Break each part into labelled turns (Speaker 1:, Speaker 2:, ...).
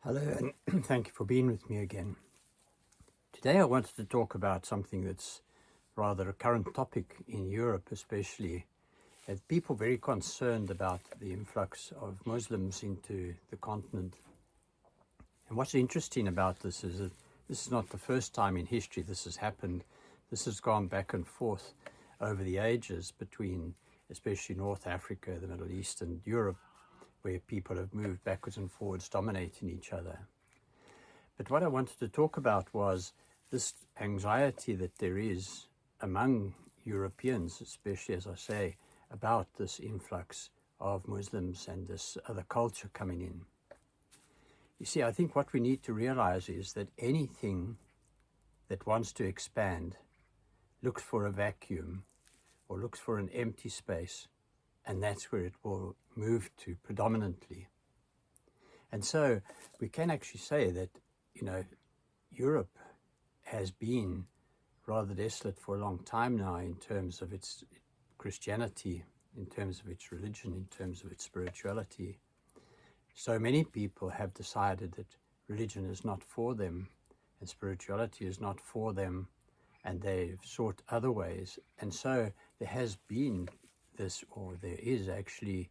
Speaker 1: Hello, and thank you for being with me again. Today I wanted to talk about something that's rather a current topic in Europe, especially as people very concerned about the influx of Muslims into the continent. And what's interesting about this is that this is not the first time in history this has happened. This has gone back and forth over the ages between especially North Africa, the Middle East, and Europe, where people have moved backwards and forwards, dominating each other. But what I wanted to talk about was this anxiety that there is among Europeans, especially, as I say, about this influx of Muslims and this other culture coming in. You see, I think what we need to realize is that anything that wants to expand looks for a vacuum or looks for an empty space, and that's where it will move to predominantly. And so we can actually say that, Europe has been rather desolate for a long time now in terms of its Christianity, in terms of its religion, in terms of its spirituality. So many people have decided that religion is not for them and spirituality is not for them, and they've sought other ways. And so there has been this, or there is actually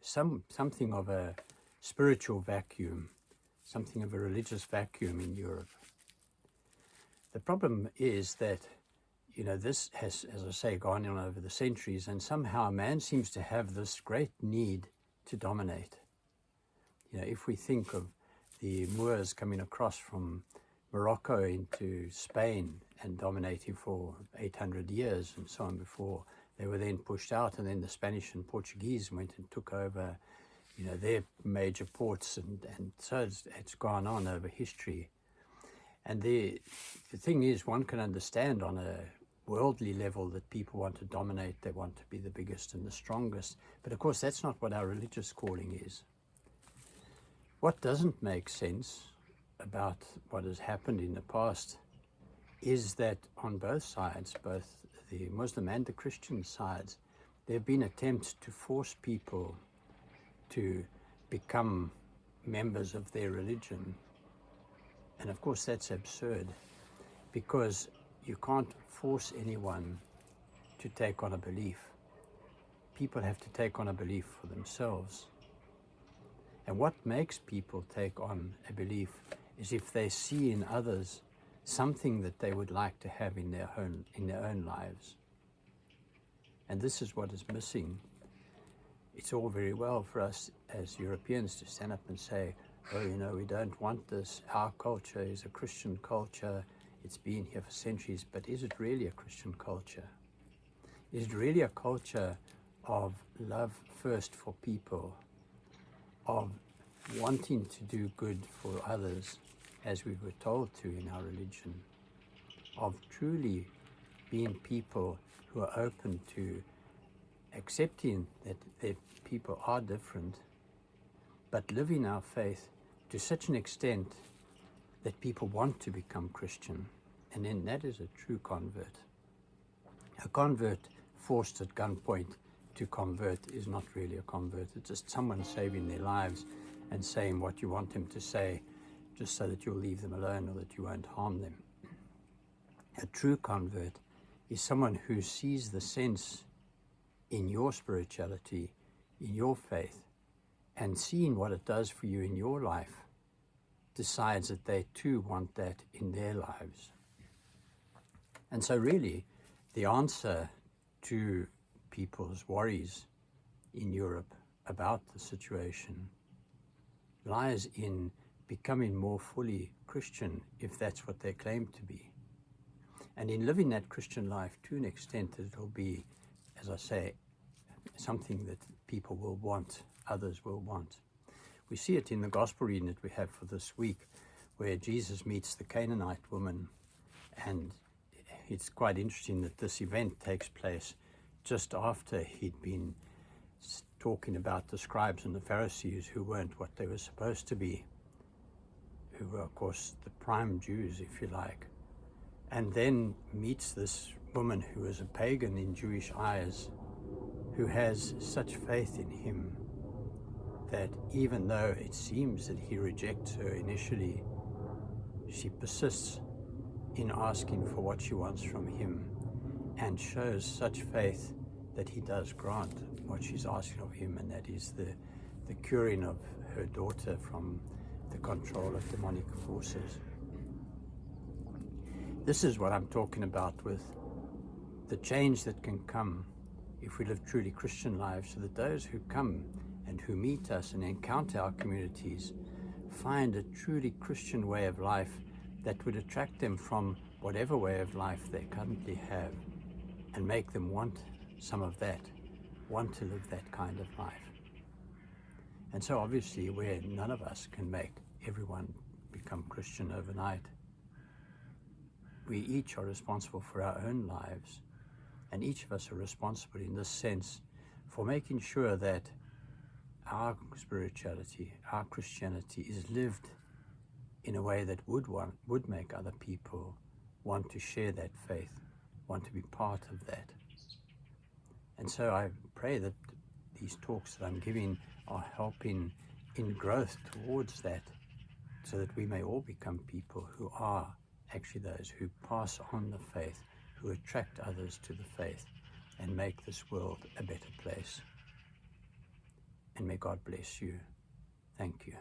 Speaker 1: something of a spiritual vacuum, something of a religious vacuum in Europe. The problem is that, this has, as I say, gone on over the centuries, and somehow man seems to have this great need to dominate. If we think of the Moors coming across from Morocco into Spain and dominating for 800 years and so on before they were then pushed out, and then the Spanish and Portuguese went and took over, their major ports, and so it's gone on over history. And the thing is, one can understand on a worldly level that people want to dominate, they want to be the biggest and the strongest. But of course, that's not what our religious calling is. What doesn't make sense about what has happened in the past is that on both sides, both the Muslim and the Christian sides, there have been attempts to force people to become members of their religion. And of course that's absurd, because you can't force anyone to take on a belief. People have to take on a belief for themselves. And what makes people take on a belief is if they see in others something that they would like to have in their own lives. And this is what is missing. It's all very well for us as Europeans to stand up and say, oh, we don't want this. Our culture is a Christian culture. It's been here for centuries. But is it really a Christian culture? Is it really a culture of love first for people, of wanting to do good for others, as we were told to in our religion, of truly being people who are open to accepting that their people are different, but living our faith to such an extent that people want to become Christian. And then that is a true convert. A convert forced at gunpoint to convert is not really a convert. It's just someone saving their lives and saying what you want them to say, just so that you'll leave them alone or that you won't harm them. A true convert is someone who sees the sense in your spirituality, in your faith, and seeing what it does for you in your life, decides that they too want that in their lives. And so really, the answer to people's worries in Europe about the situation lies in becoming more fully Christian, if that's what they claim to be. And in living that Christian life to an extent that it'll be, as I say, something that people will want, others will want. We see it in the gospel reading that we have for this week, where Jesus meets the Canaanite woman. And it's quite interesting that this event takes place just after he'd been talking about the scribes and the Pharisees who weren't what they were supposed to be, who were, of course, the prime Jews, if you like, and then meets this woman who is a pagan in Jewish eyes, who has such faith in him that even though it seems that he rejects her initially, she persists in asking for what she wants from him and shows such faith that he does grant what she's asking of him, and that is the curing of her daughter from the control of demonic forces. This is what I'm talking about with the change that can come if we live truly Christian lives, so that those who come and who meet us and encounter our communities find a truly Christian way of life that would attract them from whatever way of life they currently have, and make them want some of that, want to live that kind of life. And so obviously, where none of us can make everyone become Christian overnight, we each are responsible for our own lives, and each of us are responsible in this sense for making sure that our spirituality, our Christianity is lived in a way that would make other people want to share that faith, want to be part of that. And so I pray that these talks that I'm giving are helping in growth towards that, so that we may all become people who are actually those who pass on the faith, who attract others to the faith, and make this world a better place. And may God bless you. Thank you.